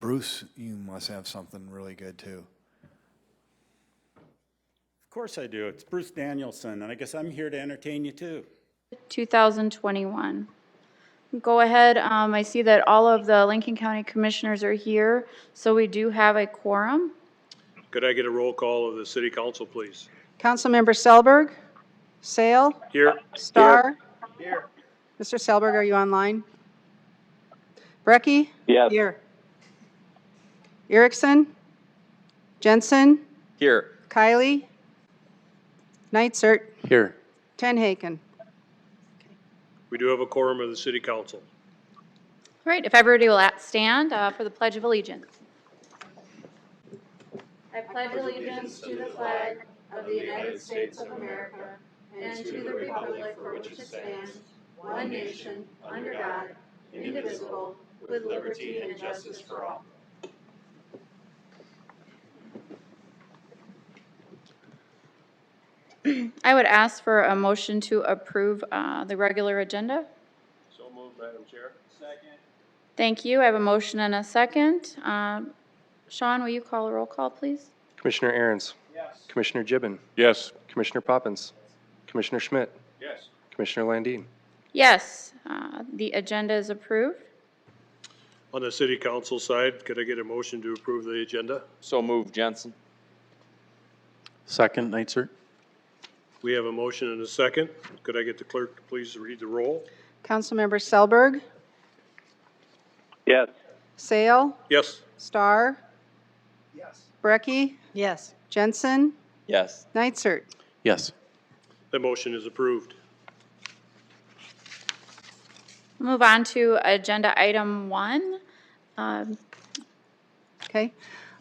Bruce, you must have something really good too. Of course I do. It's Bruce Danielson, and I guess I'm here to entertain you too. 2021. Go ahead. I see that all of the Lincoln County Commissioners are here, so we do have a quorum. Could I get a roll call of the city council, please? Councilmember Selberg, Sale, Here. Starr. Here. Mr. Selberg, are you online? Brecky? Yes. Here. Erickson? Jensen? Here. Kylie? Neitzel? Here. Tenhaken. We do have a quorum of the city council. All right, if everybody will stand for the Pledge of Allegiance. I pledge allegiance to the flag of the United States of America and to the republic for which it stands, one nation, under God, indivisible, with liberty and justice for all. I would ask for a motion to approve the regular agenda. So moved, Madam Chair. Second. Thank you. I have a motion and a second. Sean, will you call a roll call, please? Commissioner Aaron's. Yes. Commissioner Gibbon. Yes. Commissioner Poppins. Commissioner Schmidt. Yes. Commissioner Landine. Yes, the agenda is approved. On the city council side, could I get a motion to approve the agenda? So moved, Jensen. Second, Neitzel. We have a motion and a second. Could I get the clerk to please read the roll? Councilmember Selberg, Yes. Sale, Yes. Starr. Yes. Brecky? Yes. Jensen? Yes. Neitzel? Yes. The motion is approved. Move on to agenda item 1. Okay.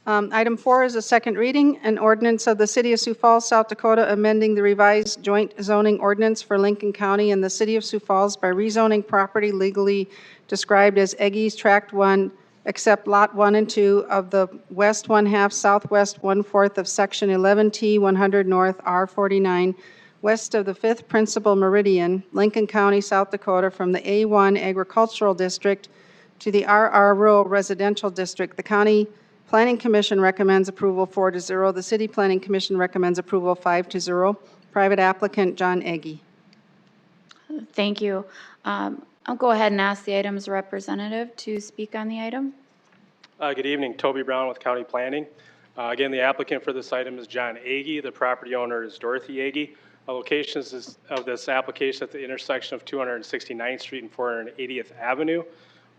Item 4 is a second reading, an ordinance of the City of Sioux Falls, South Dakota, amending the revised joint zoning ordinance for Lincoln County and the City of Sioux Falls by rezoning property legally described as Eggies Tract 1, except Lot 1 and 2 of the west 1/2, southwest 1/4 of Section 11T 100 North R49, west of the 5th Principal Meridian, Lincoln County, South Dakota, from the A1 Agricultural District to the RR Rural Residential District. The County Planning Commission recommends approval 4-0. The City Planning Commission recommends approval 5-0. Private applicant, John Eggy. Thank you. I'll go ahead and ask the item's representative to speak on the item. Good evening, Toby Brown with County Planning. Again, the applicant for this item is John Agee. The property owner is Dorothy Agee. The location of this application at the intersection of 269th Street and 480th Avenue,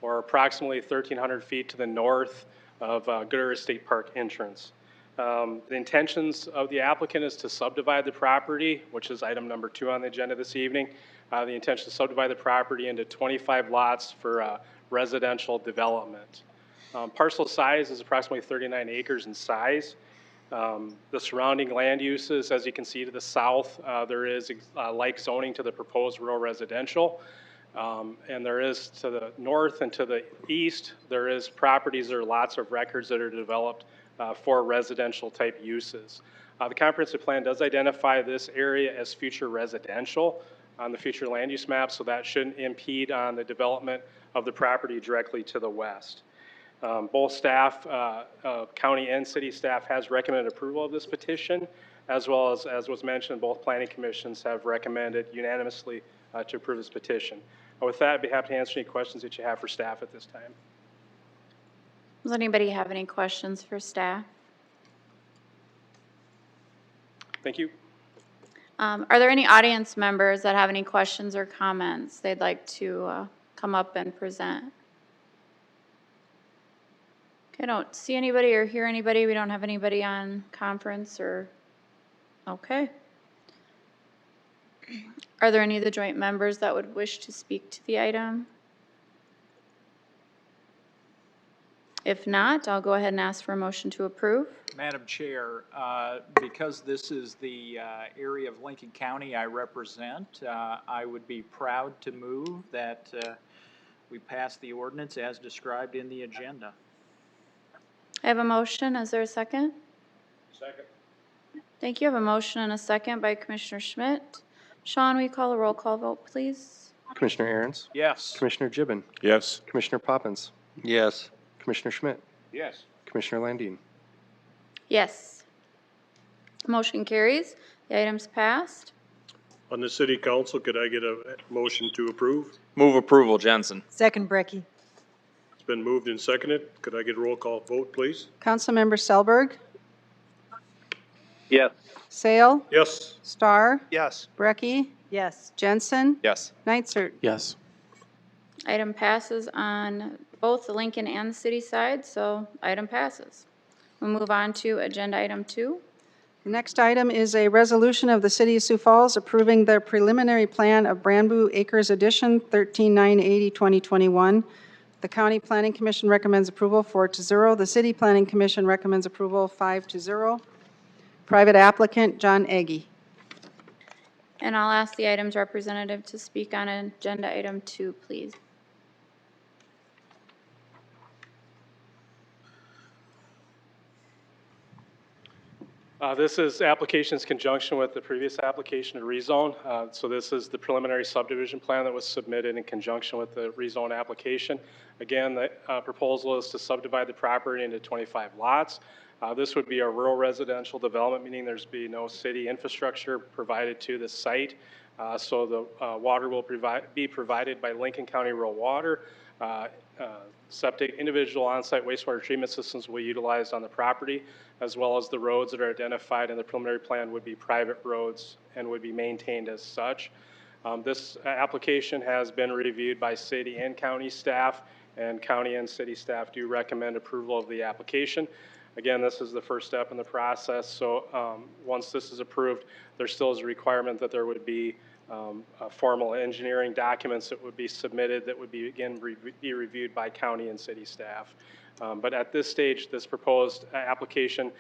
or approximately 1,300 feet to the north of Gooder State Park entrance. The intentions of the applicant is to subdivide the property, which is item number 2 on the agenda this evening. The intention is to subdivide the property into 25 lots for residential development. Parcel size is approximately 39 acres in size. The surrounding land uses, as you can see to the south, there is like zoning to the proposed rural residential. And there is to the north and to the east, there is properties or lots of records that are developed for residential type uses. The comprehensive plan does identify this area as future residential on the future land use map, so that shouldn't impede on the development of the property directly to the west. Both staff, county and city staff, has recommended approval of this petition, as well as was mentioned, both planning commissions have recommended unanimously to approve this petition. With that, I'd be happy to answer any questions that you have for staff at this time. Does anybody have any questions for staff? Thank you. Are there any audience members that have any questions or comments they'd like to come up and present? Okay, I don't see anybody or hear anybody. We don't have anybody on conference or, okay. Are there any of the joint members that would wish to speak to the item? If not, I'll go ahead and ask for a motion to approve. Madam Chair, because this is the area of Lincoln County I represent, I would be proud to move that we pass the ordinance as described in the agenda. I have a motion. Is there a second? Second. Thank you. I have a motion and a second by Commissioner Schmidt. Sean, will you call a roll call vote, please? Commissioner Aaron's. Yes. Commissioner Gibbon. Yes. Commissioner Poppins. Yes. Commissioner Schmidt. Yes. Commissioner Landine. Yes. Motion carries. The item's passed. On the city council, could I get a motion to approve? Move approval, Jensen. Second, Brecky. It's been moved and seconded. Could I get a roll call vote, please? Councilmember Selberg, Yes. Sale, Yes. Star, Yes. Brecky, Yes. Jensen, Yes. Nitzert. Yes. Item passes on both the Lincoln and the city side, so item passes. We'll move on to agenda item 2. The next item is a resolution of the City of Sioux Falls approving the preliminary plan of Brandbu Acres Edition 13980-2021. The County Planning Commission recommends approval 4-0. The City Planning Commission recommends approval 5-0. Private applicant, John Eggy. And I'll ask the item's representative to speak on agenda item 2, please. This is application's conjunction with the previous application to rezone. So this is the preliminary subdivision plan that was submitted in conjunction with the rezone application. Again, the proposal is to subdivide the property into 25 lots. This would be a rural residential development, meaning there's be no city infrastructure provided to the site. So the water will be provided by Lincoln County Rural Water. Septic, individual on-site wastewater treatment systems will be utilized on the property, as well as the roads that are identified in the preliminary plan would be private roads and would be maintained as such. This application has been reviewed by city and county staff, and county and city staff do recommend approval of the application. Again, this is the first step in the process, so once this is approved, there still is a requirement that there would be formal engineering documents that would be submitted that would be, again, be reviewed by county and city staff. But at this stage, this proposed application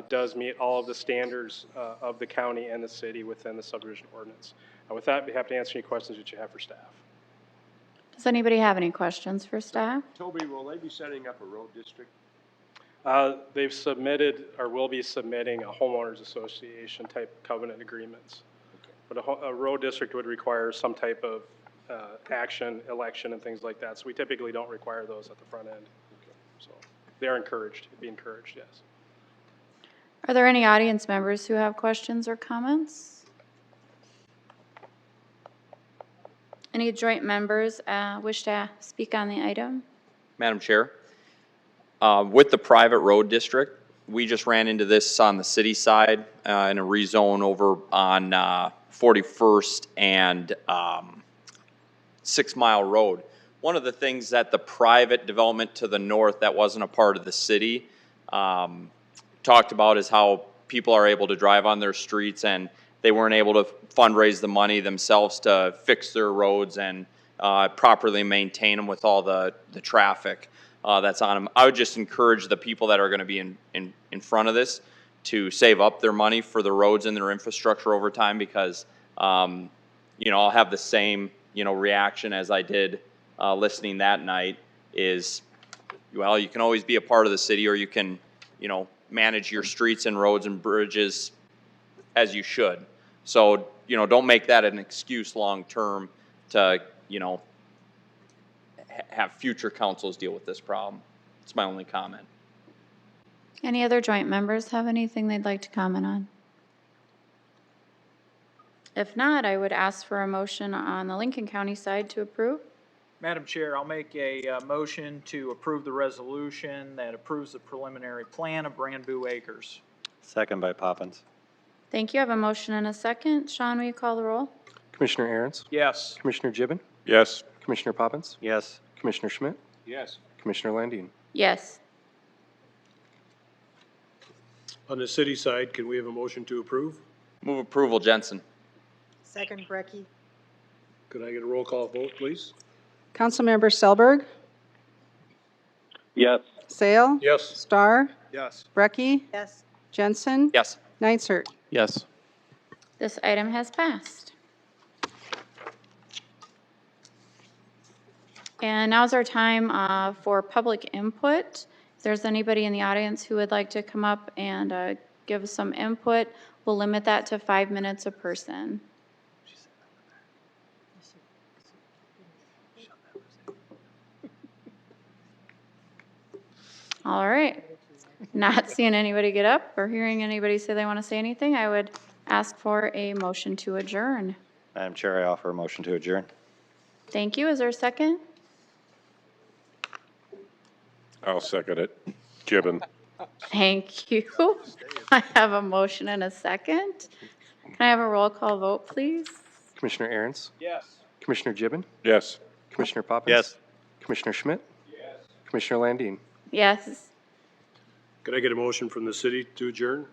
does meet all of the standards of the county and the city within the subdivision ordinance. With that, I'd be happy to answer any questions that you have for staff. Does anybody have any questions for staff? Toby, will they be setting up a road district? They've submitted or will be submitting a homeowners association type covenant agreements. But a road district would require some type of action, election, and things like that. So we typically don't require those at the front end. So they're encouraged, be encouraged, yes. Are there any audience members who have questions or comments? Any joint members wish to speak on the item? Madam Chair, with the private road district, we just ran into this on the city side in a rezone over on 41st and 6 Mile Road. One of the things that the private development to the north that wasn't a part of the city talked about is how people are able to drive on their streets and they weren't able to fundraise the money themselves to fix their roads and properly maintain them with all the traffic that's on them. I would just encourage the people that are going to be in front of this to save up their money for the roads and their infrastructure over time because, you know, I'll have the same, you know, reaction as I did listening that night is, well, you can always be a part of the city or you can, you know, manage your streets and roads and bridges as you should. So, you know, don't make that an excuse long term to, you know, have future councils deal with this problem. It's my only comment. Any other joint members have anything they'd like to comment on? If not, I would ask for a motion on the Lincoln County side to approve. Madam Chair, I'll make a motion to approve the resolution that approves the preliminary plan of Brandbu Acres. Second by Poppins. Thank you. I have a motion and a second. Sean, will you call the roll? Commissioner Aaron's. Yes. Commissioner Gibbon. Yes. Commissioner Poppins. Yes. Commissioner Schmidt. Yes. Commissioner Landine. Yes. On the city side, can we have a motion to approve? Move approval, Jensen. Second, Brecky. Could I get a roll call vote, please? Councilmember Selberg, Yes. Sale, Yes. Star, Yes. Brecky, Yes. Jensen, Yes. Nitzert. Yes. This item has passed. And now's our time for public input. If there's anybody in the audience who would like to come up and give us some input, we'll limit that to 5 minutes a person. All right. Not seeing anybody get up or hearing anybody say they want to say anything, I would ask for a motion to adjourn. Madam Chair, I offer a motion to adjourn. Thank you. Is there a second? I'll second it. Gibbon. Thank you. I have a motion and a second. Can I have a roll call vote, please? Commissioner Aaron's, Yes. Commissioner Gibbon, Yes. Commissioner Poppins. Yes. Commissioner Schmidt. Commissioner Landine. Yes. Could I get a motion from the city to adjourn?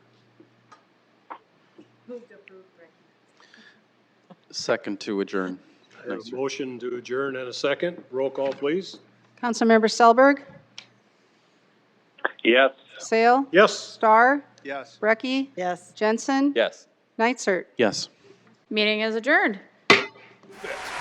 Second to adjourn. I have a motion to adjourn and a second. Roll call, please. Councilmember Selberg, Yes. Sale, Yes. Starr, Yes. Brecky, Yes. Jensen, Yes. Nitzert. Yes. Meeting is adjourned. That's